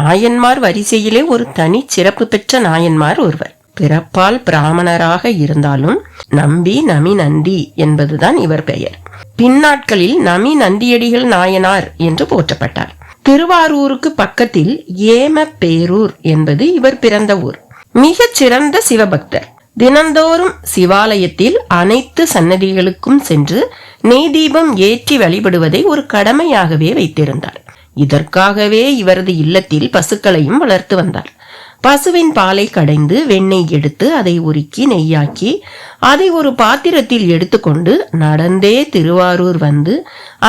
நாயன்மார் வரிசையிலே ஒரு தனி சிறப்பு பெற்ற நாயன்மார் ஒருவர். பிறப்பால் பிராமணராக இருந்தாலும் நம்பி நமி நந்தி என்பதுதான் இவர் பெயர். பின்னாட்களில் நமி நந்தியடிகள் நாயனார் என்று போற்றப்பட்டார். திருவாரூருக்கு பக்கத்தில் ஏமப்பேரூர் என்பது இவர் பிறந்த ஊர். மிகச் சிறந்த சிவபக்தர். தினந்தோறும் சிவாலயத்தில் அனைத்து சன்னதிகளுக்கும் சென்று நெய் தீபம் ஏற்றி வழிபடுவதை ஒரு கடமையாகவே வைத்திருந்தார். இதற்காகவே இவரது இல்லத்தில் பசுக்களையும் வளர்த்து வந்தார். பசுவின் பாலை கடைந்து வெண்ணெய் எடுத்து அதை உருக்கி நெய்யாக்கி அதை ஒரு பாத்திரத்தில் எடுத்துக்கொண்டு நடந்தே திருவாரூர் வந்து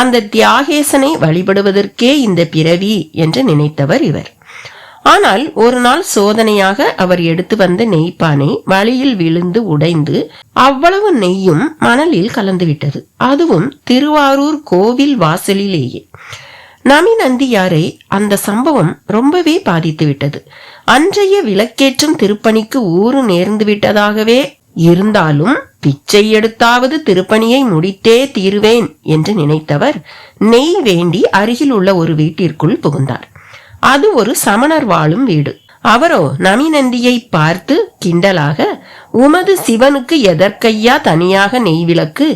அந்த தியாகேசனை வழிபடுவதற்கே இந்த பிறவி என்று நினைத்தவர் இவர். ஆனால் ஒரு நாள் சோதனையாக அவர் எடுத்து வந்த நெய்ப்பானை வழியில் விழுந்து உடைந்து அவ்வளவு நெய்யும் மணலில் கலந்துவிட்டது. அதுவும் திருவாரூர் கோவில் வாசலிலேயே. நமி நந்தியாரை அந்த சம்பவம் ரொம்பவே பாதித்து விட்டது. அன்றைய விளக்கேற்றும் திருப்பணிக்கு ஊறு நேர்ந்து விட்டதாகவே இருந்தாலும் பிச்சை எடுத்தாவது திருப்பணியை முடித்தே தீருவேன் என்று நினைத்தவர் நெய் வேண்டி அருகில் உள்ள ஒரு வீட்டிற்குள் புகுந்தார். அது ஒரு சமணர் வாழும் வீடு. அவரோ நமி நந்தியை பார்த்து கிண்டலாக, உமது சிவனுக்கு எதற்கையா தனியாக நெய் விளக்கு?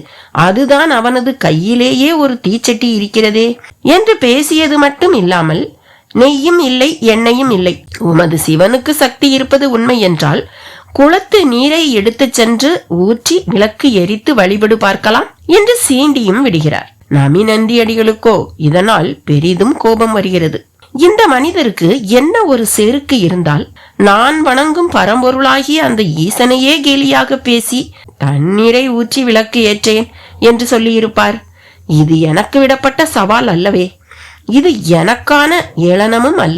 அதுதான் அவனது கையிலேயே ஒரு தீச்சட்டி இருக்கிறதே என்று பேசியது மட்டும் இல்லாமல், நெய்யும் இல்லை எண்ணெயும் இல்லை, உமது சிவனுக்கு சக்தி இருப்பது உண்மை என்றால் குளத்து நீரை எடுத்துச் சென்று ஊற்றி விளக்கு எரித்து வழிபடு பார்க்கலாம் என்று சீண்டியும் விடுகிறார். நமி நந்தியடிகளுக்கோ இதனால் பெரிதும் கோபம் வருகிறது. இந்த மனிதருக்கு என்ன ஒரு செருக்கு இருந்தால் நான் வணங்கும் பரம்பொருளாகிய அந்த ஈசனையே கேலியாக பேசி தண்ணீரை ஊற்றி விளக்கு ஏற்றேன் என்று சொல்லியிருப்பார். இது எனக்கு விடப்பட்ட சவால் அல்லவே. இது எனக்கான ஏளனமும் அல்ல.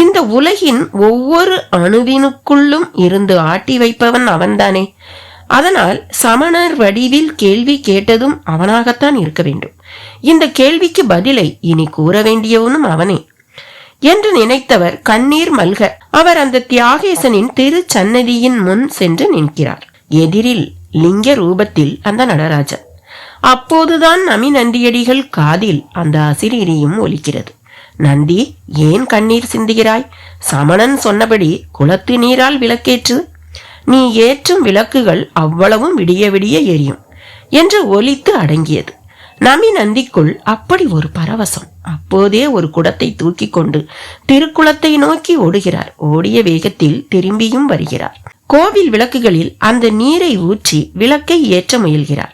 இந்த உலகின் ஒவ்வொரு அணுவினுக்குள்ளும் இருந்து ஆட்டி வைப்பவன் அவன்தானே. அதனால் சமணர் வடிவில் கேள்வி கேட்டதும் அவனாகத்தான் இருக்க வேண்டும். இந்த கேள்விக்கு பதிலை இனி கூற வேண்டியவனும் அவனே என்று நினைத்தவர் கண்ணீர் மல்க அவர் அந்த தியாகேசனின் திரு சன்னதியின் முன் சென்று நிற்கிறார். எதிரில் லிங்க ரூபத்தில் அந்த நடராஜன். அப்போதுதான் நமி நந்தியடிகள் காதில் அந்த அசிரீரியும் ஒலிக்கிறது. நந்தி, ஏன் கண்ணீர் சிந்துகிறாய்? சமணன் சொன்னபடி குளத்து நீரால் விளக்கேற்று. நீ ஏற்றும் விளக்குகள் அவ்வளவும் விடிய விடிய எரியும் என்று ஒலித்து அடங்கியது. நமி நந்திக்குள் அப்படி ஒரு பரவசம். அப்போதே ஒரு குடத்தை தூக்கி கொண்டு திருக்குளத்தை நோக்கி ஓடுகிறார். ஓடிய வேகத்தில் திரும்பியும் வருகிறார். கோவில் விளக்குகளில் அந்த நீரை ஊற்றி விளக்கை ஏற்ற முயல்கிறார்.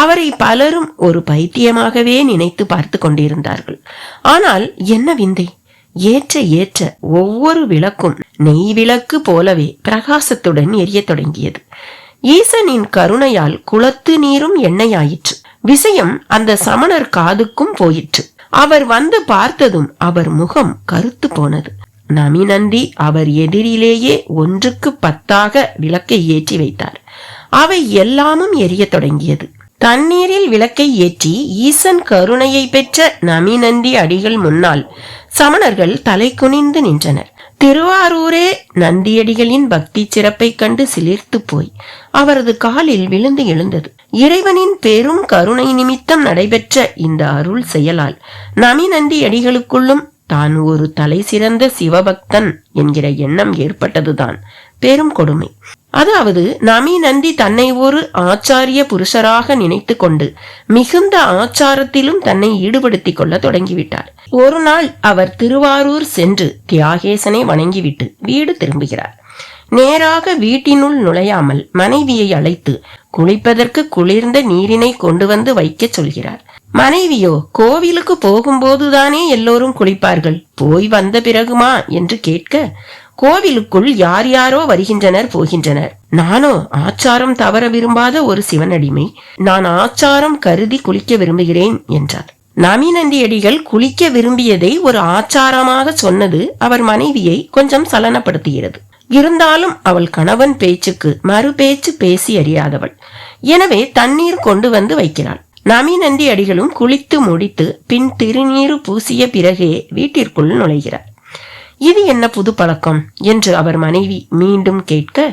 அவரை பலரும் ஒரு பைத்தியமாகவே நினைத்து பார்த்து கொண்டிருந்தார்கள். ஆனால் என்ன விந்தை! ஏற்ற ஏற்ற ஒவ்வொரு விளக்கும் நெய் விளக்கு போலவே பிரகாசத்துடன் எரிய தொடங்கியது. ஈசனின் கருணையால் குளத்து நீரும் எண்ணெயாயிற்று. விஷயம் அந்த சமணர் காதுக்கும் போயிற்று. அவர் வந்து பார்த்ததும் அவர் முகம் கருத்து போனது. நமி நந்தி அவர் எதிரிலேயே 1க்கு 10 விளக்கை ஏற்றி வைத்தார். அவை எல்லாமும் எரிய தொடங்கியது. தண்ணீரில் விளக்கை ஏற்றி ஈசன் கருணையை பெற்ற நமி நந்தி அடிகள் முன்னால் சமணர்கள் தலை குனிந்து நின்றனர். திருவாரூரே நந்தியடிகளின் பக்தி சிறப்பை கண்டு சிலிர்த்து போய் அவரது காலில் விழுந்து எழுந்தது. இறைவனின் பெரும் கருணை நிமித்தம் நடைபெற்ற இந்த அருள் செயலால் நமி நந்தியடிகளுக்குள்ளும் தான் ஒரு தலை சிறந்த சிவபக்தன் என்கிற எண்ணம் ஏற்பட்டதுதான் பெரும் கொடுமை. அதாவது நமி நந்தி தன்னை ஒரு ஆச்சாரிய புருஷராக நினைத்து கொண்டு மிகுந்த ஆச்சாரத்திலும் தன்னை ஈடுபடுத்திக் கொள்ள தொடங்கிவிட்டார். ஒரு நாள் அவர் திருவாரூர் சென்று தியாகேசனை வணங்கிவிட்டு வீடு திரும்புகிறார். நேராக வீட்டினுள் நுழையாமல் மனைவியை அழைத்து குளிப்பதற்கு குளிர்ந்த நீரினை கொண்டு வந்து வைக்க சொல்கிறார். மனைவியோ, கோவிலுக்கு போகும்போதுதானே எல்லோரும் குளிப்பார்கள், போய் வந்த பிறகுமா என்று கேட்க, கோவிலுக்குள் யார் யாரோ வருகின்றனர் போகின்றனர். நானோ ஆச்சாரம் தவற விரும்பாத ஒரு சிவனடிமை. நான் ஆச்சாரம் கருதி குளிக்க விரும்புகிறேன் என்றார். நமி நந்தியடிகள் குளிக்க விரும்பியதை ஒரு ஆச்சாரமாக சொன்னது அவர் மனைவியை கொஞ்சம் சலனப்படுத்துகிறது. இருந்தாலும் அவள் கணவன் பேச்சுக்கு மறு பேச்சு பேசி அறியாதவள். எனவே தண்ணீர் கொண்டு வந்து வைக்கிறாள். நமி நந்தி அடிகளும் குளித்து முடித்து பின் திருநீரு பூசிய பிறகே வீட்டிற்குள் நுழைகிறார். இது என்ன புது பழக்கம் என்று அவர் மனைவி மீண்டும் கேட்க,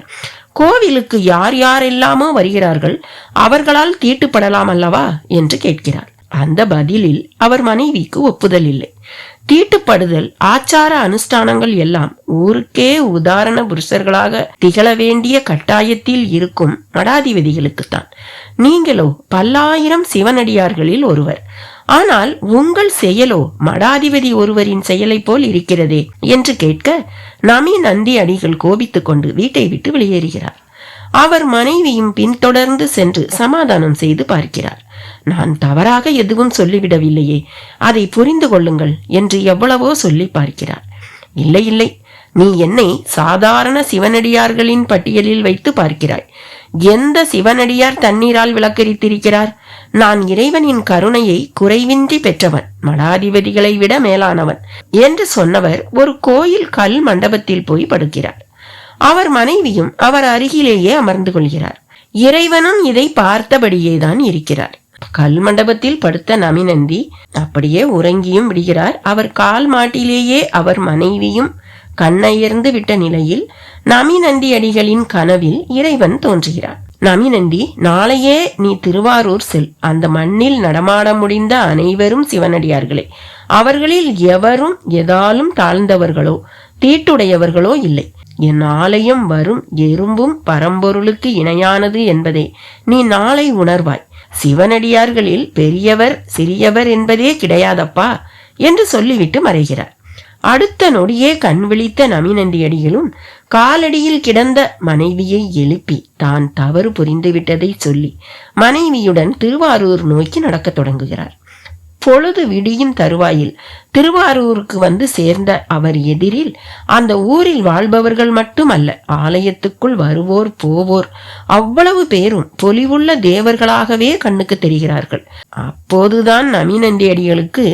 கோவிலுக்கு யார் யாரெல்லாமோ வருகிறார்கள், அவர்களால் தீட்டுப்படலாம் அல்லவா என்று கேட்கிறார். அந்த பதிலில் அவர் மனைவிக்கு ஒப்புதல் இல்லை. தீட்டுப்படுதல், ஆச்சார அனுஷ்டானங்கள் எல்லாம் ஊருக்கே உதாரண புருஷர்களாக திகழ வேண்டிய கட்டாயத்தில் இருக்கும் மடாதிபதிகளுக்குத்தான். நீங்களோ பல்லாயிரம் சிவனடியார்களில் ஒருவர். ஆனால் உங்கள் செயலோ மடாதிபதி ஒருவரின் செயலை போல் இருக்கிறதே என்று கேட்க, நமி நந்தி அடிகள் கோபித்துக் கொண்டு வீட்டை விட்டு வெளியேறுகிறார். அவர் மனைவியும் பின்தொடர்ந்து சென்று சமாதானம் செய்து பார்க்கிறார். நான் தவறாக எதுவும் சொல்லிவிடவில்லையே, அதை புரிந்து கொள்ளுங்கள் என்று எவ்வளவோ சொல்லி பார்க்கிறார். இல்லை இல்லை, நீ என்னை சாதாரண சிவனடியார்களின் பட்டியலில் வைத்து பார்க்கிறாய். எந்த சிவனடியார் தண்ணீரால் விளக்கரித்திருக்கிறார்? நான் இறைவனின் கருணையை குறைவின்றி பெற்றவன், மடாதிபதிகளை விட மேலானவன் என்று சொன்னவர் ஒரு கோயில் கல் மண்டபத்தில் போய் படுக்கிறார். அவர் மனைவியும் அவர் அருகிலேயே அமர்ந்து கொள்கிறார். இறைவனும் இதை பார்த்தபடியேதான் இருக்கிறார். கல் மண்டபத்தில் படுத்த நமிநந்தி அப்படியே உறங்கியும் விடுகிறார். அவர் கால் மாட்டிலேயே அவர் மனைவியும் கண்ணயர்ந்து விட்ட நிலையில் நமிநந்தி அடிகளின் கனவில் இறைவன் தோன்றுகிறார். நமிநந்தி, நாளையே நீ திருவாரூர் செல். அந்த மண்ணில் நடமாட முடிந்த அனைவரும் சிவனடியார்களே. அவர்களில் எவரும் எதாலும் தாழ்ந்தவர்களோ தீட்டுடையவர்களோ இல்லை. என் ஆலயம் வரும் எறும்பும் பரம்பொருளுக்கு இணையானது என்பதை நீ நாளை உணர்வாய். சிவனடியார்களில் பெரியவர் சிறியவர் என்பதே கிடையாதப்பா என்று சொல்லிவிட்டு மறைகிறார். அடுத்த நொடியே கண் விழித்த நமிநந்தி அடிகளும் காலடியில் கிடந்த மனைவியை எழுப்பி தான் தவறு புரிந்துவிட்டதை சொல்லி மனைவியுடன் திருவாரூர் நோக்கி நடக்கத் தொடங்குகிறார். பொழுது விடியும் தருவாயில் திருவாரூருக்கு வந்து சேர்ந்த அவர் எதிரில் அந்த ஊரில் வாழ்பவர்கள் மட்டுமல்ல, ஆலயத்துக்குள் வருவோர் போவோர் அவ்வளவு பேரும் பொலிவுள்ள தேவர்களாகவே கண்ணுக்கு தெரிகிறார்கள். அப்போதுதான் நமிநந்தி அடிகளுக்கு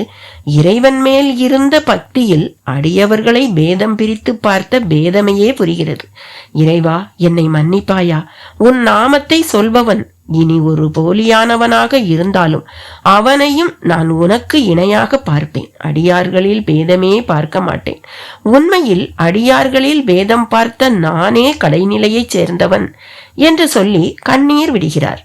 இறைவன் மேல் இருந்த பக்தியில் அடியவர்களை பேதம் பிரித்து பார்த்த பேதமையே புரிகிறது. இறைவா, என்னை மன்னிப்பாயா? உன் நாமத்தை சொல்பவன் இனி ஒரு போலியானவனாக இருந்தாலும் அவனையும் நான் உனக்கு இணையாக பார்ப்பேன். அடியார்களில் பேதமே பார்க்க மாட்டேன். உண்மையில் அடியார்களில் பேதம் பார்த்த நானே கடைநிலையைச் சேர்ந்தவன் என்று சொல்லி கண்ணீர் விடுகிறார்.